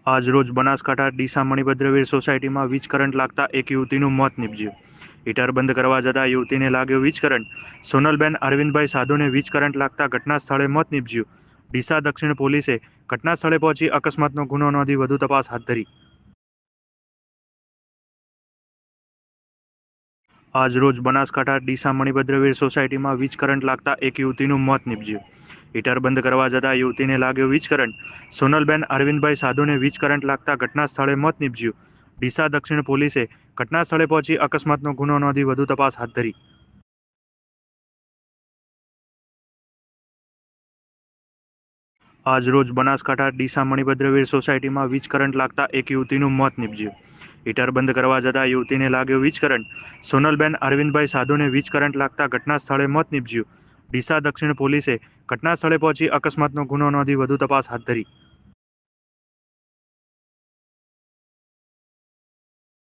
આજરોજ બનાસકાંઠા ડીસા મણિભદ્રવીર સોસાયટીમાં વીજ કરંટ લાગતા એક યુવતીનું મોત નીપજ્યું. હીટર બંધ કરવા જતાં યુવતીને લાગ્યો વીજ કરંટ. સોનલબેન અરવિંદભાઈ સાધુને વીજ કરંટ લાગતા ઘટના સ્થળે મોત નીપજ્યું. ડીસા દક્ષિણ પોલીસે ઘટના સ્થળે પહોંચી અકસ્માતનો ગુનો નોંધી વધુ તપાસ હાથ ધરી. આજરોજ બનાસકાંઠા ડીસા મણિભદ્રવીર સોસાયટીમાં વીજ કરંટ લાગતા એક યુવતીનું મોત નીપજ્યું. હીટર બંધ કરવા જતાં યુવતીને લાગ્યો વીજ કરંટ. સોનલબેન અરવિંદભાઈ સાધુને વીજ કરંટ લાગતા ઘટના સ્થળે મોત નીપજ્યું. ડીસા દક્ષિણ પોલીસે ઘટના સ્થળે પહોંચી અકસ્માતનો ગુનો નોંધી વધુ તપાસ હાથ ધરી. આજરોજ બનાસકાંઠા ડીસા મણિભદ્રવીર સોસાયટીમાં વીજ કરંટ લાગતા એક યુવતીનું મોત નીપજ્યું. હીટર બંધ કરવા જતાં યુવતીને લાગ્યો વીજ કરંટ. સોનલબેન અરવિંદભાઈ સાધુને વીજ કરંટ લાગતા ઘટના સ્થળે મોત નીપજ્યું. ડીસા દક્ષિણ પોલીસે ઘટના સ્થળે પહોંચી અકસ્માતનો ગુનો નોંધી વધુ તપાસ હાથ ધરી.